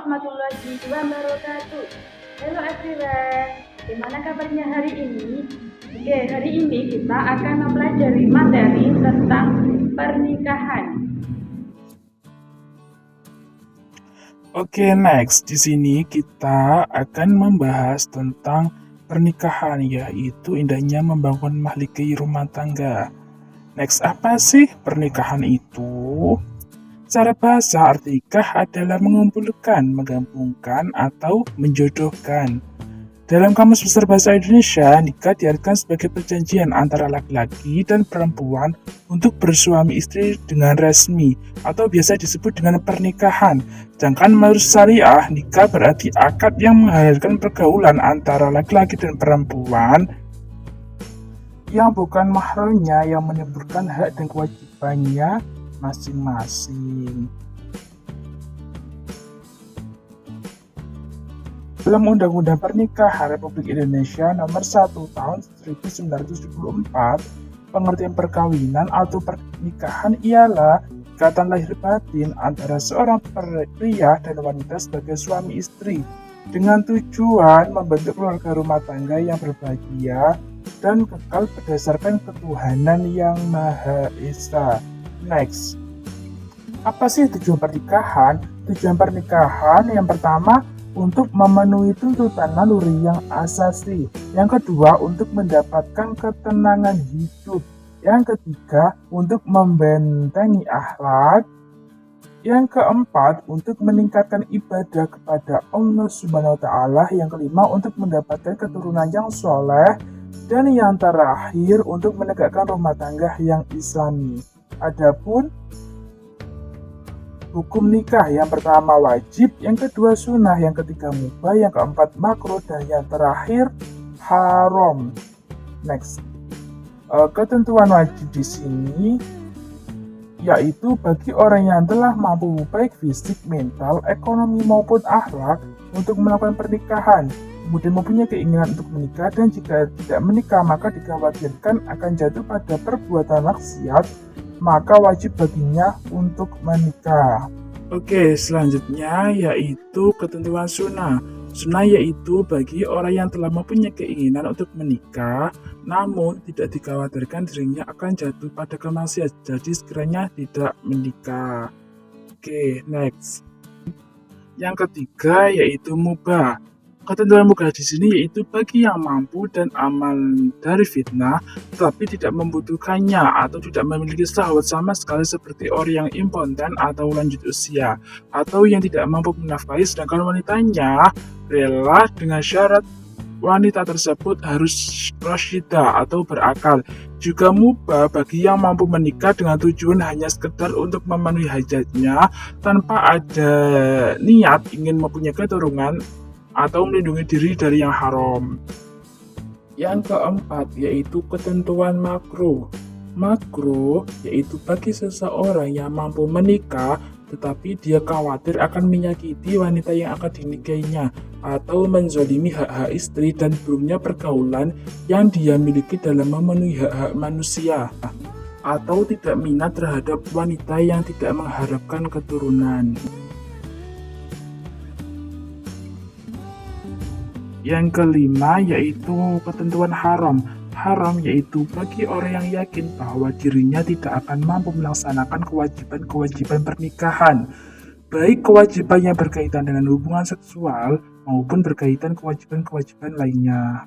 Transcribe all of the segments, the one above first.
warahmatullahi wabarakatuh. Hello everyone, gimana kabarnya hari ini? Oke, hari ini kita akan mempelajari materi tentang pernikahan. Oke, next di sini kita akan membahas tentang pernikahan, yaitu indahnya membangun mahligai rumah tangga. Next, apa sih pernikahan itu? Secara bahasa, arti nikah adalah mengumpulkan, menggabungkan, atau menjodohkan. Dalam Kamus Besar Bahasa Indonesia, nikah diartikan sebagai perjanjian antara laki-laki dan perempuan untuk bersuami istri dengan resmi, atau biasa disebut dengan pernikahan. Sedangkan menurut syariah, nikah berarti akad yang menghalalkan pergaulan antara laki-laki dan perempuan yang bukan mahramnya, yang menyebutkan hak dan kewajibannya masing-masing. Dalam Undang-Undang Pernikahan Republik Indonesia Nomor 1 Tahun 1974, pengertian perkawinan atau pernikahan ialah ikatan lahir batin antara seorang pria dan wanita sebagai suami istri dengan tujuan membentuk keluarga rumah tangga yang berbahagia dan kekal berdasarkan ketuhanan yang Maha Esa. Next, apa sih tujuan pernikahan? Tujuan pernikahan yang pertama untuk memenuhi tuntutan naluri yang asasi. Yang kedua untuk mendapatkan ketenangan hidup. Yang ketiga untuk membentengi akhlak. Yang keempat untuk meningkatkan ibadah kepada Allah Subhanahu wa Ta'ala. Yang kelima untuk mendapatkan keturunan yang soleh. Dan yang terakhir untuk menegakkan rumah tangga yang islami. Adapun hukum nikah, yang pertama wajib, yang kedua sunnah, yang ketiga mubah, yang keempat makruh, dan yang terakhir haram. Next, ketentuan wajib di sini yaitu bagi orang yang telah mampu baik fisik, mental, ekonomi maupun akhlak untuk melakukan pernikahan, kemudian mempunyai keinginan untuk menikah, dan jika tidak menikah maka dikhawatirkan akan jatuh pada perbuatan maksiat, maka wajib baginya untuk menikah. Oke, selanjutnya yaitu ketentuan sunnah. Sunnah yaitu bagi orang yang telah mempunyai keinginan untuk menikah, namun tidak dikhawatirkan dirinya akan jatuh pada kemaksiatan, jadi sekiranya tidak menikah. Oke, next. Yang ketiga yaitu mubah. Ketentuan mubah di sini yaitu bagi yang mampu dan aman dari fitnah, tetapi tidak membutuhkannya atau tidak memiliki syahwat sama sekali seperti orang yang impoten atau lanjut usia, atau yang tidak mampu menafkahi, sedangkan wanitanya rela dengan syarat wanita tersebut harus rasyidah atau berakal. Juga mubah bagi yang mampu menikah dengan tujuan hanya sekedar untuk memenuhi hajatnya tanpa ada niat ingin mempunyai keturunan atau melindungi diri dari yang haram. Yang keempat yaitu ketentuan makruh. Makruh yaitu bagi seseorang yang mampu menikah tetapi dia khawatir akan menyakiti wanita yang akan dinikahinya atau menzalimi hak-hak istri dan buruknya pergaulan yang dia miliki dalam memenuhi hak-hak manusia, atau tidak minat terhadap wanita yang tidak mengharapkan keturunan. Yang kelima yaitu ketentuan haram. Haram yaitu bagi orang yang yakin bahwa dirinya tidak akan mampu melaksanakan kewajiban-kewajiban pernikahan, baik kewajiban yang berkaitan dengan hubungan seksual maupun berkaitan kewajiban-kewajiban lainnya.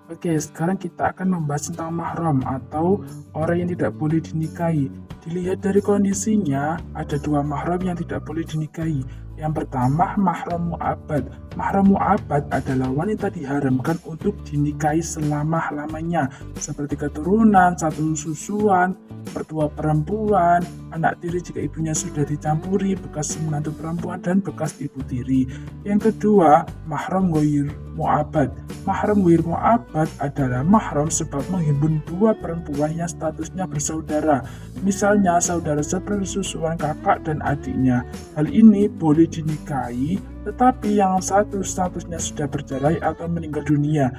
Oke, sekarang kita akan membahas tentang mahram atau orang yang tidak boleh dinikahi. Dilihat dari kondisinya, ada dua mahram yang tidak boleh dinikahi. Yang pertama, mahram mu'abbad. Mahram mu'abbad adalah wanita diharamkan untuk dinikahi selama-lamanya, seperti keturunan, satu susuan, mertua perempuan, anak tiri jika ibunya sudah dicampuri, bekas menantu perempuan, dan bekas ibu tiri. Yang kedua, mahram ghair mu'abbad. Mahram ghair mu'abbad adalah mahram sebab menghimpun dua perempuan yang statusnya bersaudara, misalnya saudara sepersusuan kakak dan adiknya. Hal ini boleh dinikahi, tetapi yang satu statusnya sudah bercerai atau meninggal dunia,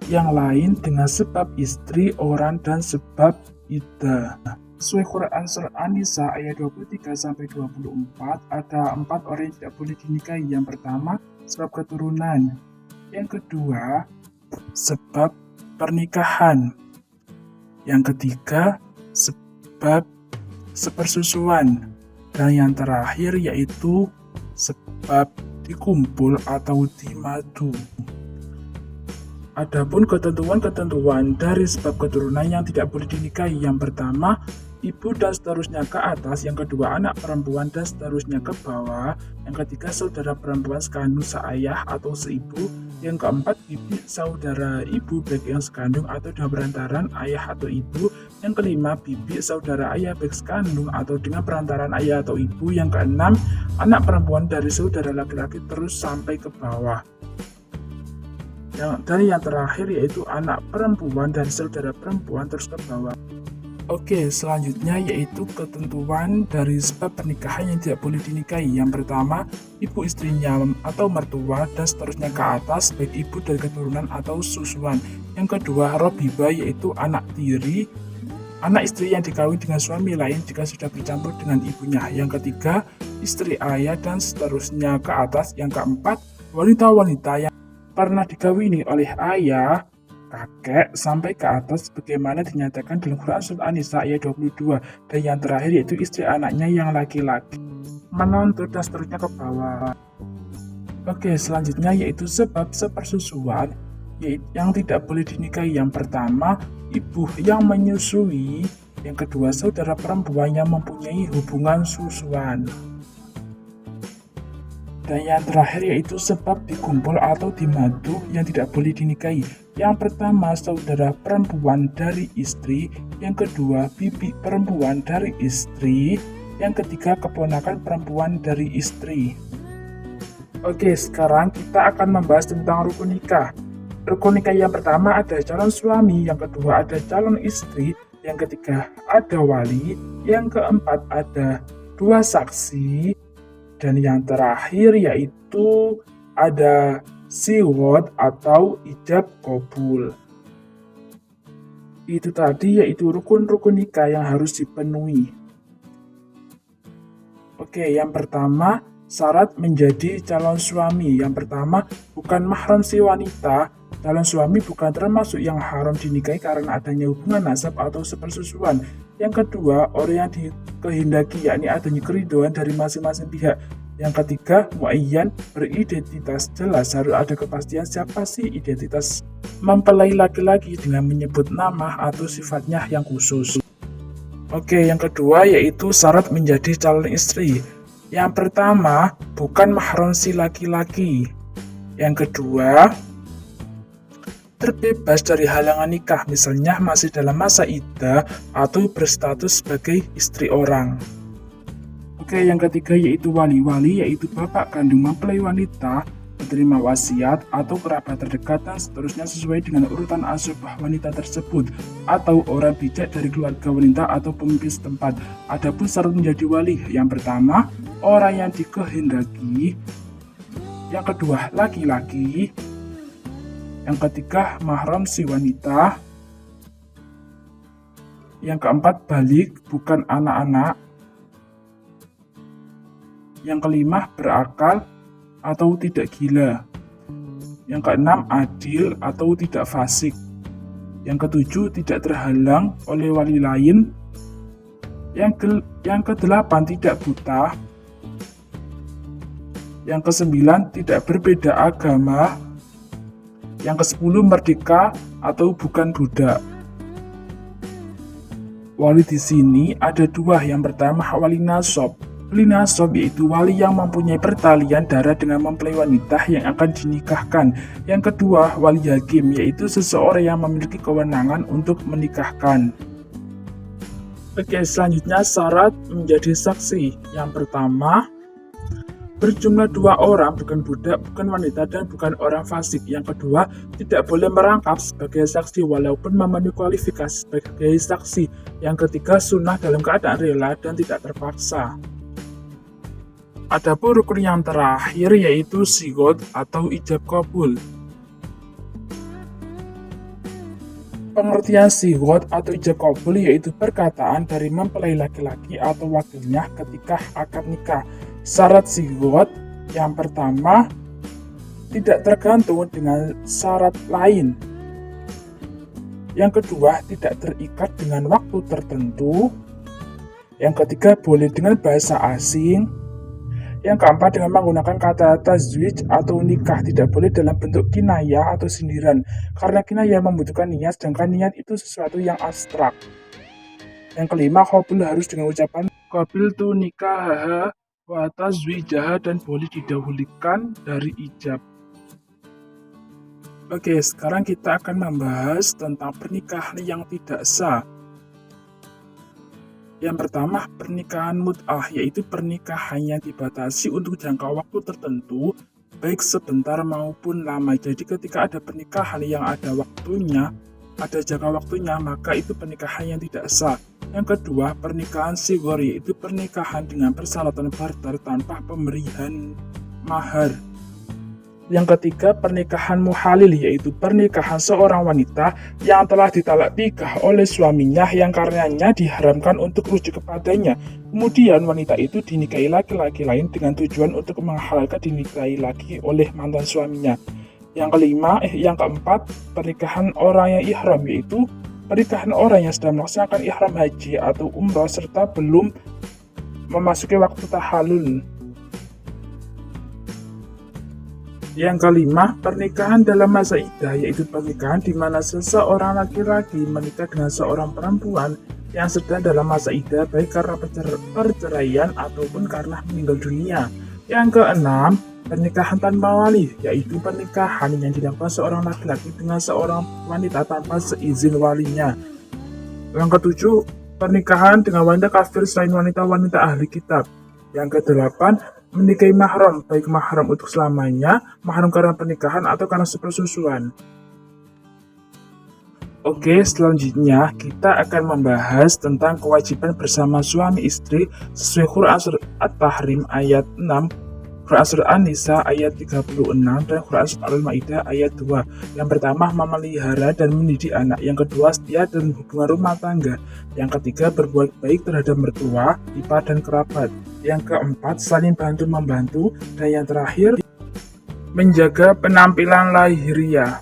yang lain dengan sebab istri, orang, dan sebab iddah. Sesuai Quran Surat An-Nisa ayat 23-24, ada 4 orang yang tidak boleh dinikahi. Yang pertama, sebab keturunan. Yang kedua, sebab pernikahan. Yang ketiga, sebab sepersusuan. Dan yang terakhir yaitu sebab dikumpul atau dimadu. Adapun ketentuan-ketentuan dari sebab keturunan yang tidak boleh dinikahi, yang pertama, ibu dan seterusnya ke atas, yang kedua anak perempuan dan seterusnya ke bawah, yang ketiga saudara perempuan sekandung seayah atau seibu, yang keempat bibi saudara ibu baik yang sekandung atau dengan perantaran ayah atau ibu, yang kelima bibi saudara ayah baik sekandung atau dengan perantaran ayah atau ibu, yang keenam anak perempuan dari saudara laki-laki terus sampai ke bawah. Dan yang terakhir yaitu anak perempuan dan saudara perempuan terus ke bawah. Oke, selanjutnya yaitu ketentuan dari sebab pernikahan yang tidak boleh dinikahi. Yang pertama, ibu istrinya atau mertua dan seterusnya ke atas, baik ibu dari keturunan atau susuan. Yang kedua, robiba yaitu anak tiri, anak istri yang dikawin dengan suami lain jika sudah bercampur dengan ibunya. Yang ketiga, istri ayah dan seterusnya ke atas. Yang keempat, wanita-wanita yang pernah dikawini oleh ayah, kakek, sampai ke atas sebagaimana dinyatakan dalam Quran Surat An-Nisa ayat 22. Dan yang terakhir yaitu istri anaknya yang laki-laki, menonton dan seterusnya ke bawah. Oke, selanjutnya yaitu sebab sepersusuan yang tidak boleh dinikahi. Yang pertama, ibu yang menyusui. Yang kedua, saudara perempuan yang mempunyai hubungan susuan. Dan yang terakhir yaitu sebab dikumpul atau dimadu yang tidak boleh dinikahi. Yang pertama, saudara perempuan dari istri. Yang kedua, bibi perempuan dari istri. Yang ketiga, keponakan perempuan dari istri. Oke, sekarang kita akan membahas tentang rukun nikah. Rukun nikah yang pertama ada calon suami, yang kedua ada calon istri, yang ketiga ada wali, yang keempat ada 2 saksi, dan yang terakhir yaitu ada siwot atau ijab kabul. Itu tadi yaitu rukun-rukun nikah yang harus dipenuhi. Oke, yang pertama, syarat menjadi calon suami. Yang pertama, bukan mahram si wanita. Calon suami bukan termasuk yang haram dinikahi karena adanya hubungan nasab atau sepersusuan. Yang kedua, orang yang dikehendaki, yakni adanya keridhaan dari masing-masing pihak. Yang ketiga, muayyan, beridentitas jelas, harus ada kepastian siapa sih identitas mempelai laki-laki dengan menyebut nama atau sifatnya yang khusus. Oke, yang kedua yaitu syarat menjadi calon istri. Yang pertama, bukan mahram si laki-laki. Yang kedua, terbebas dari halangan nikah, misalnya masih dalam masa iddah atau berstatus sebagai istri orang. Oke, yang ketiga yaitu wali, yaitu bapak kandung mempelai wanita, penerima wasiat atau kerabat terdekat dan seterusnya sesuai dengan urutan asbah wanita tersebut, atau orang bijak dari keluarga wanita atau pemimpin setempat. Adapun syarat menjadi wali, yang pertama orang yang dikehendaki, yang kedua laki-laki, yang ketiga mahram si wanita, yang keempat balik bukan anak-anak, yang kelima berakal atau tidak gila, yang keenam adil atau tidak fasik, yang ketujuh tidak terhalang oleh wali lain, yang kedelapan tidak buta, yang kesembilan tidak berbeda agama, yang ke-10 merdeka atau bukan budak. Wali di sini ada 2. Yang pertama wali nasab. Wali nasab yaitu wali yang mempunyai pertalian darah dengan mempelai wanita yang akan dinikahkan. Yang kedua wali hakim, yaitu seseorang yang memiliki kewenangan untuk menikahkan. Oke, selanjutnya syarat menjadi saksi. Yang pertama, berjumlah 2 orang, bukan budak, bukan wanita, dan bukan orang fasik. Yang kedua, tidak boleh merangkap sebagai saksi walaupun memenuhi kualifikasi sebagai saksi. Yang ketiga, sunnah dalam keadaan rela dan tidak terpaksa. Adapun rukun yang terakhir yaitu sigot atau ijab kabul. Pengertian sigot atau ijab kabul yaitu perkataan dari mempelai laki-laki atau wakilnya ketika akad nikah. Syarat sigot yang pertama tidak tergantung dengan syarat lain. Yang kedua, tidak terikat dengan waktu tertentu. Yang ketiga, boleh dengan bahasa asing. Yang keempat, dengan menggunakan kata tazwij atau nikah, tidak boleh dalam bentuk kinayah atau sindiran. Karena kinayah membutuhkan niat, sedangkan niat itu sesuatu yang abstrak. Yang kelima, qabul harus dengan ucapan qabiltu nikahaha wa tazwijaha dan boleh didahulukan dari ijab. Oke, sekarang kita akan membahas tentang pernikahan yang tidak sah. Yang pertama, pernikahan mut'ah, yaitu pernikahan yang dibatasi untuk jangka waktu tertentu, baik sebentar maupun lama. Jadi ketika ada pernikahan yang ada waktunya, ada jangka waktunya, maka itu pernikahan yang tidak sah. Yang kedua, pernikahan sigor, yaitu pernikahan dengan persyaratan barter tanpa pemberian mahar. Yang ketiga, pernikahan muhalil, yaitu pernikahan seorang wanita yang telah ditalak nikah oleh suaminya yang karenanya diharamkan untuk rujuk kepadanya. Kemudian wanita itu dinikahi laki-laki lain dengan tujuan untuk menghalalkan dinikahi lagi oleh mantan suaminya. Yang keempat, pernikahan orang yang ihram, yaitu pernikahan orang yang sedang melaksanakan ihram haji atau umroh serta belum memasuki waktu tahallul. Yang kelima, pernikahan dalam masa iddah, yaitu pernikahan di mana seseorang laki-laki menikah dengan seorang perempuan yang sedang dalam masa iddah, baik karena perceraian ataupun karena meninggal dunia. Yang keenam, pernikahan tanpa wali, yaitu pernikahan yang dilakukan seorang laki-laki dengan seorang wanita tanpa seizin walinya. Yang ketujuh, pernikahan dengan wanita kafir selain wanita-wanita ahli kitab. Yang kedelapan, menikahi mahram, baik mahram untuk selamanya, mahram karena pernikahan atau karena sepersusuan. Oke, selanjutnya kita akan membahas tentang kewajiban bersama suami istri sesuai Quran Surat At-Tahrim ayat 6, Quran Surat An-Nisa ayat 36, dan Quran Surat Al-Ma'idah ayat 2. Yang pertama, memelihara dan mendidik anak. Yang kedua, setia dan hubungan rumah tangga. Yang ketiga, berbuat baik terhadap mertua, ipar, dan kerabat. Yang keempat, saling bantu-membantu. Dan yang terakhir, menjaga penampilan lahiriah.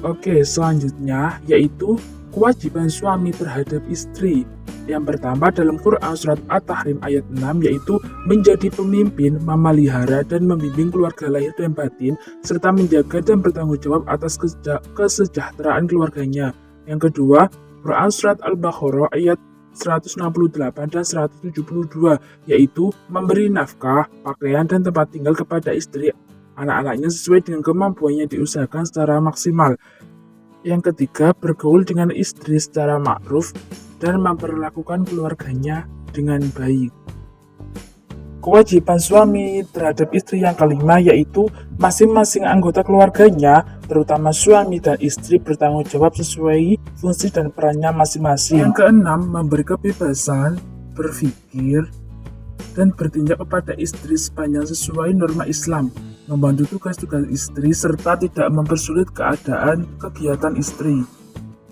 Oke, selanjutnya yaitu kewajiban suami terhadap istri. Yang pertama dalam Quran Surat At-Tahrim ayat 6 yaitu menjadi pemimpin, memelihara dan membimbing keluarga lahir dan batin, serta menjaga dan bertanggung jawab atas kesejahteraan keluarganya. Yang kedua, Quran Surat Al-Baqarah ayat 168 dan 172 yaitu memberi nafkah, pakaian dan tempat tinggal kepada istri anak-anaknya sesuai dengan kemampuannya diusahakan secara maksimal. Yang ketiga, bergaul dengan istri secara ma'ruf dan memperlakukan keluarganya dengan baik. Kewajiban suami terhadap istri yang kelima yaitu masing-masing anggota keluarganya, terutama suami dan istri, bertanggung jawab sesuai fungsi dan perannya masing-masing. Yang keenam, memberi kebebasan berpikir dan bertindak kepada istri sepanjang sesuai norma Islam, membantu tugas-tugas istri, serta tidak mempersulit keadaan kegiatan istri.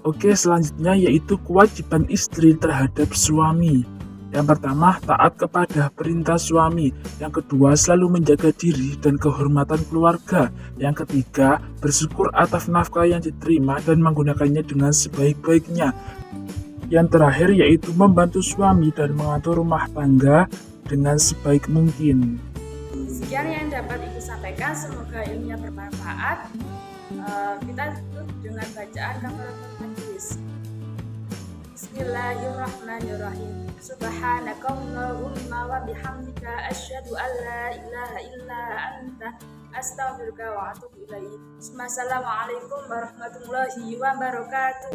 Oke, selanjutnya yaitu kewajiban istri terhadap suami. Yang pertama, taat kepada perintah suami. Yang kedua, selalu menjaga diri dan kehormatan keluarga. Yang ketiga, bersyukur atas nafkah yang diterima dan menggunakannya dengan sebaik-baiknya. Yang terakhir yaitu membantu suami dan mengatur rumah tangga dengan sebaik mungkin. Sekian yang dapat Ibu sampaikan, semoga ilmunya bermanfaat. Kita tutup dengan bacaan kafaratul majlis. Bismillahirrahmanirrahim. Subhanakallahumma wa bihamdika asyhadu an la ilaha illa anta astaghfiruka wa atubu ilaik. Wassalamualaikum warahmatullahi wabarakatuh.